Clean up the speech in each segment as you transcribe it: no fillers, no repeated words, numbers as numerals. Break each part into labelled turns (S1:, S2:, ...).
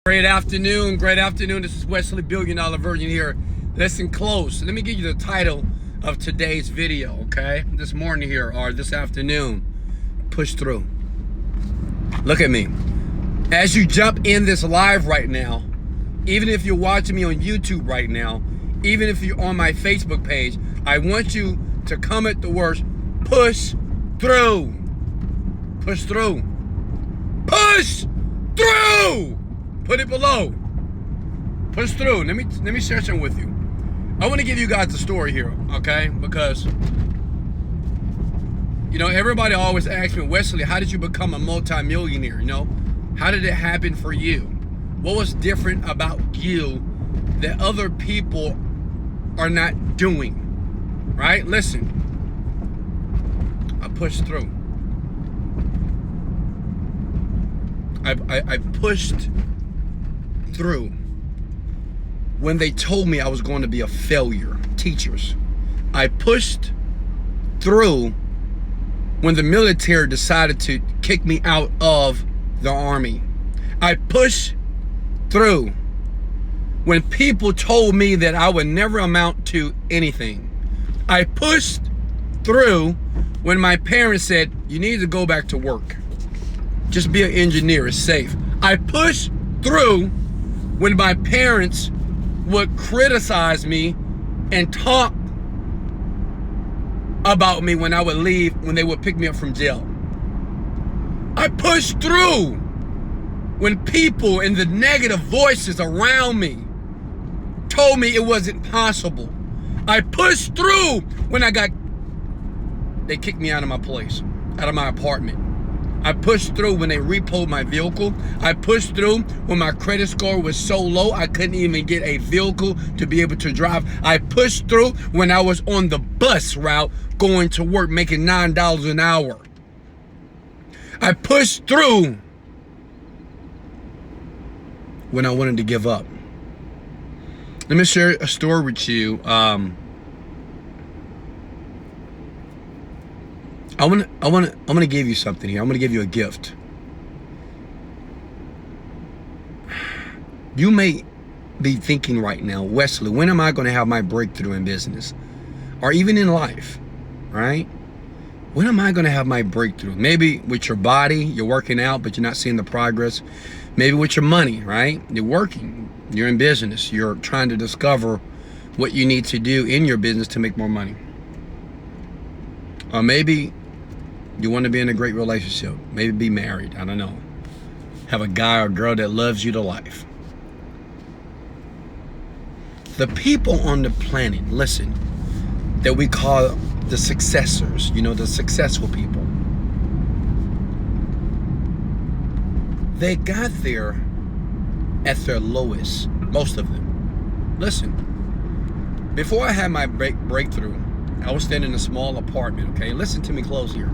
S1: Great afternoon. This is Wesley Virgin here. Listen close. Let me give you the title of today's video, okay? This morning here, or this afternoon. Push through. Look at me. As you jump in this live right now, even if you're watching me on YouTube right now, even if you're on my Facebook page, I want you to comment the words, push through. Push through. Push through. Put it below. Push through. Let me share something with you. I want to give you guys a story here, okay? Because, everybody always asks me, Wesley, how did you become a multimillionaire? How did it happen for you? What was different about you that other people are not doing? Right? Listen. I pushed through. I pushed through when they told me I was going to be a failure. Teachers. I pushed through when the military decided to kick me out of the army. I pushed through when people told me that I would never amount to anything. I pushed through when my parents said, you need to go back to work. Just be an engineer, it's safe. I pushed through when my parents would criticize me and talk about me when I would leave, when they would pick me up from jail. I pushed through when people and the negative voices around me told me it wasn't possible. I pushed through when they kicked me out of my place, out of my apartment. I pushed through when they repoed my vehicle. I pushed through when my credit score was so low I couldn't even get a vehicle to be able to drive. I pushed through when I was on the bus route going to work making $9 an hour. I pushed through when I wanted to give up. Let me share a story with you. I'm gonna give you something here. I'm gonna give you a gift. You may be thinking right now, Wesley, when am I gonna have my breakthrough in business? Or even in life, right? When am I gonna have my breakthrough? Maybe with your body, you're working out, but you're not seeing the progress. Maybe with your money, right? You're working, you're in business, you're trying to discover what you need to do in your business to make more money. Or maybe you want to be in a great relationship. Maybe be married. I don't know. Have a guy or girl that loves you to life. The people on the planet, listen, that we call the successors, the successful people. They got there at their lowest, most of them. Listen, before I had my breakthrough, I was staying in a small apartment, okay? Listen to me close here.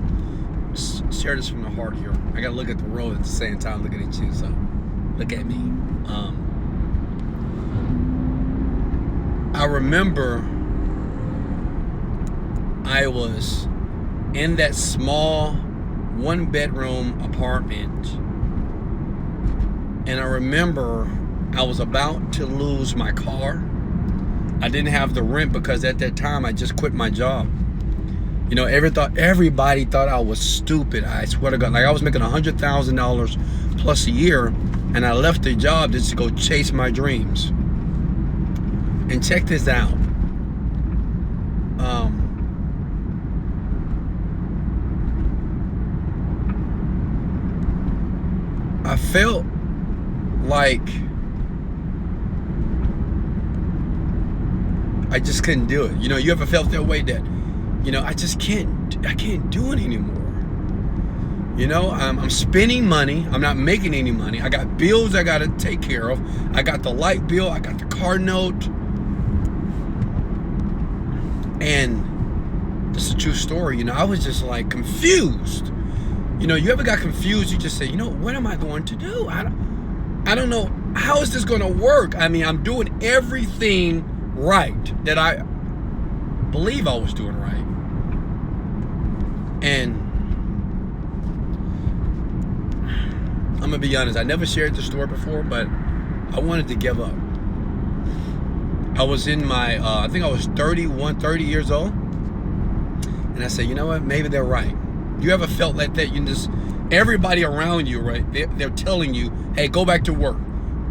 S1: Share this from the heart here. I gotta look at the road at the same time looking at you, so look at me. I remember I was in that small 1-bedroom apartment, and I remember I was about to lose my car. I didn't have the rent because at that time I just quit my job. Everybody thought I was stupid. I swear to God, like I was making $100,000 plus a year, and I left the job just to go chase my dreams. And check this out. I felt like I just couldn't do it. You ever felt that way that, I can't do it anymore. I'm spending money. I'm not making any money. I got bills I got to take care of. I got the light bill. I got the car note. And this is a true story. I was just like confused. You ever got confused? You just say, what am I going to do? I don't know. How is this going to work? I mean, I'm doing everything right that I believe I was doing right. And I'm gonna be honest, I never shared this story before, but I wanted to give up. I was in my, I think I was 30 years old. And I said, you know what? Maybe they're right. You ever felt like that? You just, everybody around you, right? They're telling you, hey, go back to work.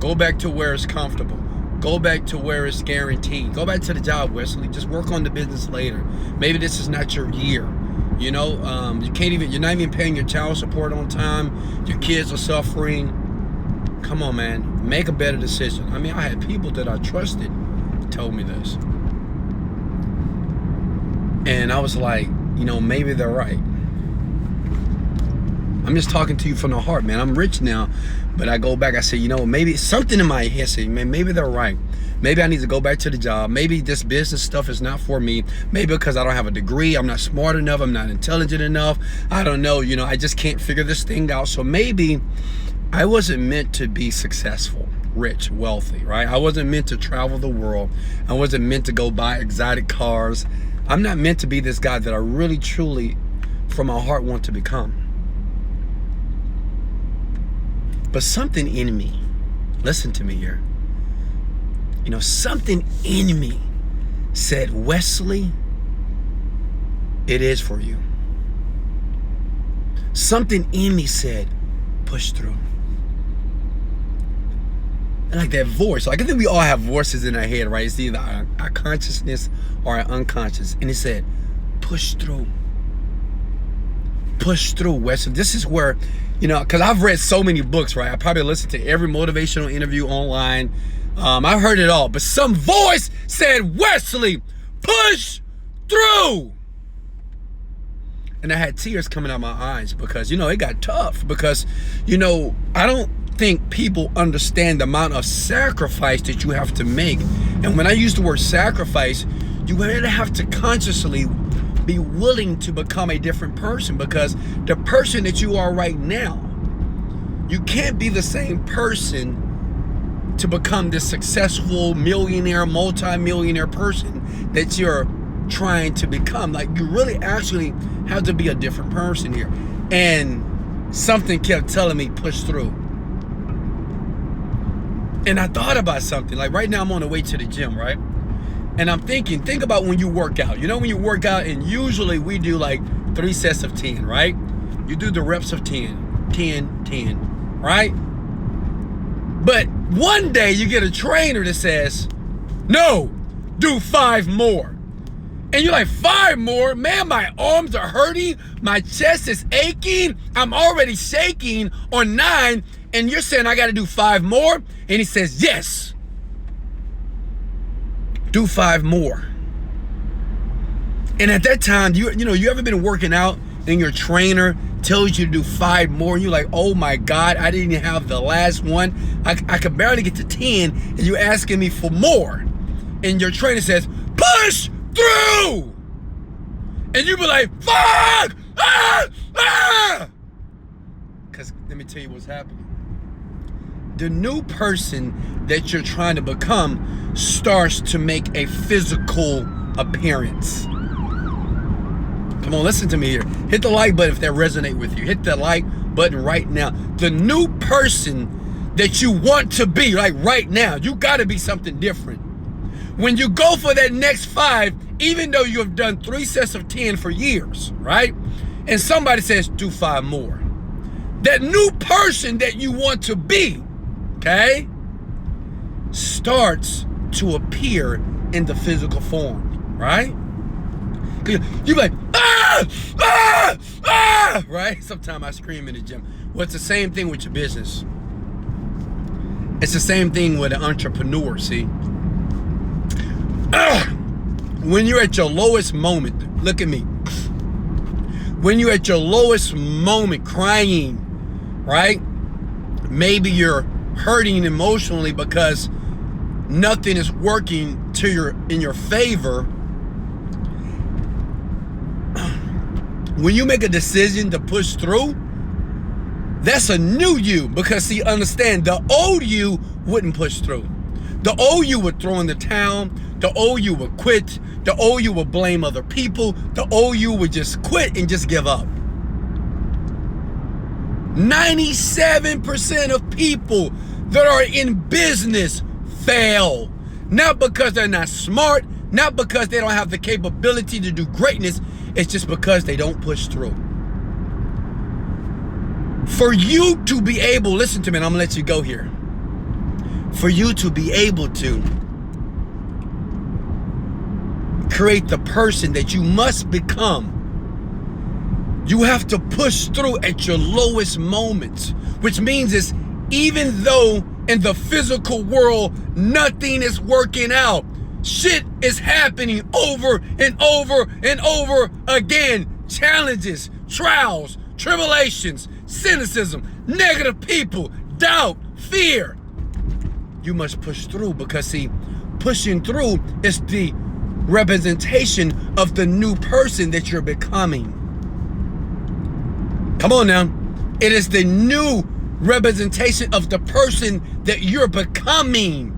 S1: Go back to where it's comfortable. Go back to where it's guaranteed. Go back to the job, Wesley. Just work on the business later. Maybe this is not your year. You know, you're not even paying your child support on time. Your kids are suffering. Come on, man. Make a better decision. I mean, I had people that I trusted told me this. And I was like, you know, maybe they're right. I'm just talking to you from the heart, man. I'm rich now, but I go back, I say, you know, maybe something in my head say, man, maybe they're right. Maybe I need to go back to the job. Maybe this business stuff is not for me. Maybe because I don't have a degree, I'm not smart enough, I'm not intelligent enough. I don't know, you know, I just can't figure this thing out. So maybe I wasn't meant to be successful, rich, wealthy, right? I wasn't meant to travel the world. I wasn't meant to go buy exotic cars. I'm not meant to be this guy that I really, truly, from my heart, want to become. But something in me, listen to me here. You know, something in me said, Wesley, it is for you. Something in me said, push through. And like that voice, like I think we all have voices in our head, right? It's either our consciousness or our unconscious. And it said, push through. Push through, Wesley. This is where, you know, because I've read so many books, right? I probably listened to every motivational interview online. I've heard it all. But some voice said, Wesley, push through. And I had tears coming out of my eyes because, you know, it got tough. Because, you know, I don't think people understand the amount of sacrifice that you have to make. And when I use the word sacrifice, you really have to consciously be willing to become a different person, because the person that you are right now, you can't be the same person to become this successful millionaire, multi-millionaire person that you're trying to become. Like, you really actually have to be a different person here. And something kept telling me, push through. And I thought about something. Like right now I'm on the way to the gym, right? And I'm thinking, think about when you work out. You know, when you work out, and usually we do like 3 sets of 10, right? You do the reps of 10, 10, 10, right? But one day you get a trainer that says, no, do 5 more. And you're like, 5 more? Man, my arms are hurting. My chest is aching. I'm already shaking on 9. And you're saying I got to do 5 more? And he says, yes. Do 5 more. And at that time, you know, you ever been working out and your trainer tells you to do 5 more, and you're like, oh my God, I didn't even have the last one. I could barely get to 10, and you're asking me for more. And your trainer says, push through. And you be like, fuck! Because let me tell you what's happening. The new person that you're trying to become starts to make a physical appearance. Come on, listen to me here. Hit the like button if that resonates with you. Hit the like button right now. The new person that you want to be, like right now, you got to be something different. When you go for that next 5, even though you have done 3 sets of 10 for years, right? And somebody says, do 5 more. That new person that you want to be, okay, starts to appear in the physical form, right? You're like, right? Sometimes I scream in the gym. Well, it's the same thing with your business. It's the same thing with an entrepreneur, see? When you're at your lowest moment, look at me. When you're at your lowest moment crying, right? Maybe you're hurting emotionally because nothing is working in your favor. When you make a decision to push through, that's a new you. Because see, understand, the old you wouldn't push through. The old you would throw in the towel. The old you would quit. The old you would blame other people. The old you would just quit and just give up. 97% of people that are in business fail. Not because they're not smart, not because they don't have the capability to do greatness. It's just because they don't push through. For you to be able, listen to me, and I'm gonna let you go here. For you to be able to create the person that you must become, you have to push through at your lowest moments, which means is even though in the physical world nothing is working out, shit is happening over and over and over again. Challenges, trials, tribulations, cynicism, negative people, doubt, fear. You must push through, because see, pushing through is the representation of the new person that you're becoming. Come on now. It is the new representation of the person that you're becoming.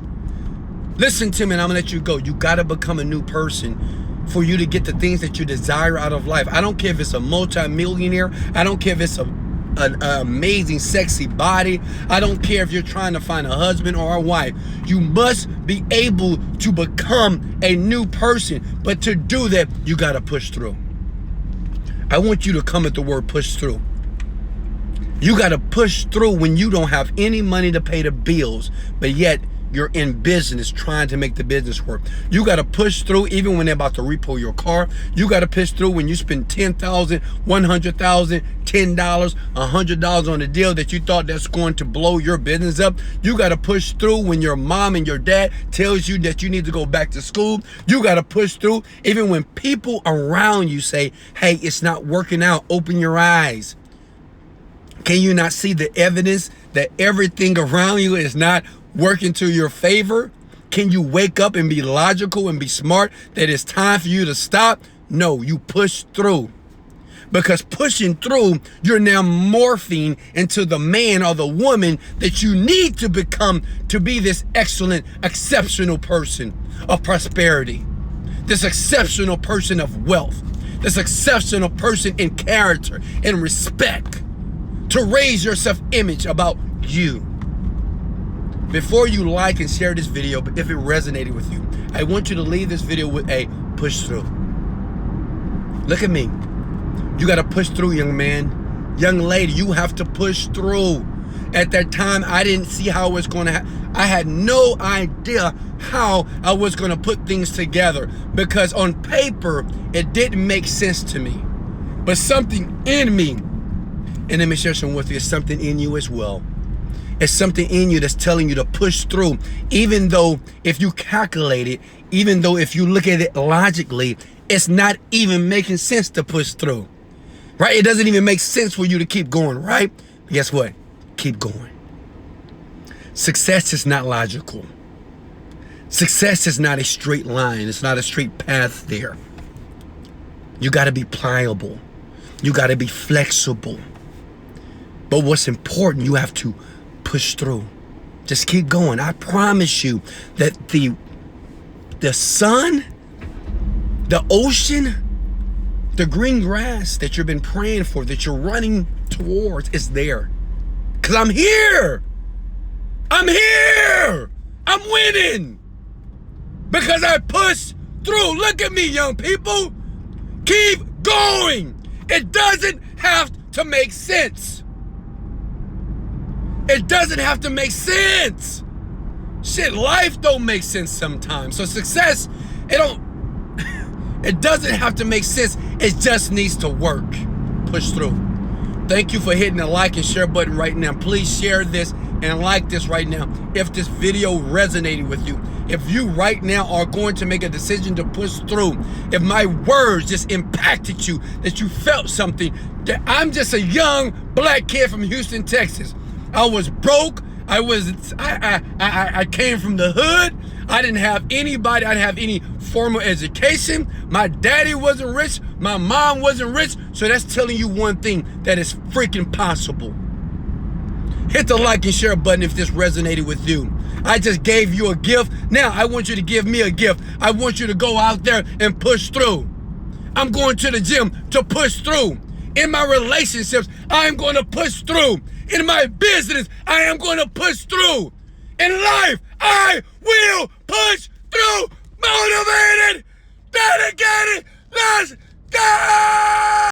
S1: Listen to me, and I'm gonna let you go. You gotta become a new person for you to get the things that you desire out of life. I don't care if it's a multi-millionaire. I don't care if it's an amazing, sexy body. I don't care if you're trying to find a husband or a wife. You must be able to become a new person. But to do that, you gotta push through. I want you to come at the word push through. You got to push through when you don't have any money to pay the bills, but yet you're in business trying to make the business work. You got to push through even when they're about to repo your car. You got to push through when you spend $10,000, $100,000, $10, $100 on a deal that you thought that's going to blow your business up. You got to push through when your mom and your dad tells you that you need to go back to school. You got to push through even when people around you say, hey, it's not working out. Open your eyes. Can you not see the evidence that everything around you is not working to your favor? Can you wake up and be logical and be smart that it's time for you to stop? No, you push through. Because pushing through, you're now morphing into the man or the woman that you need to become to be this excellent, exceptional person of prosperity, this exceptional person of wealth, this exceptional person in character and respect, to raise your self-image about you. Before you like and share this video, but if it resonated with you, I want you to leave this video with a push through. Look at me. You got to push through, young man. Young lady, you have to push through. At that time, I didn't see how it was going to happen. I had no idea how I was going to put things together, because on paper, it didn't make sense to me. But something in me, and let me share some with you, it's something in you as well. It's something in you that's telling you to push through, even though if you calculate it, even though if you look at it logically, it's not even making sense to push through, right? It doesn't even make sense for you to keep going, right? But guess what? Keep going. Success is not logical. Success is not a straight line. It's not a straight path there. You got to be pliable. You got to be flexible. But what's important, you have to push through. Just keep going. I promise you that the sun, the ocean, the green grass that you've been praying for, that you're running towards, is there. Because I'm here. I'm here. I'm winning. Because I push through. Look at me, young people. Keep going. It doesn't have to make sense. It doesn't have to make sense. Shit, life don't make sense sometimes. So success, it doesn't have to make sense. It just needs to work. Push through. Thank you for hitting the like and share button right now. Please share this and like this right now if this video resonated with you. If you right now are going to make a decision to push through, if my words just impacted you, that you felt something, that I'm just a young black kid from Houston, Texas. I was broke. I came from the hood. I didn't have anybody. I didn't have any formal education. My daddy wasn't rich. My mom wasn't rich. So that's telling you one thing, that is freaking possible. Hit the like and share button if this resonated with you. I just gave you a gift. Now I want you to give me a gift. I want you to go out there and push through. I'm going to the gym to push through. In my relationships, I am going to push through. In my business, I am going to push through. In life, I will push through. Motivated, dedicated. Let's go!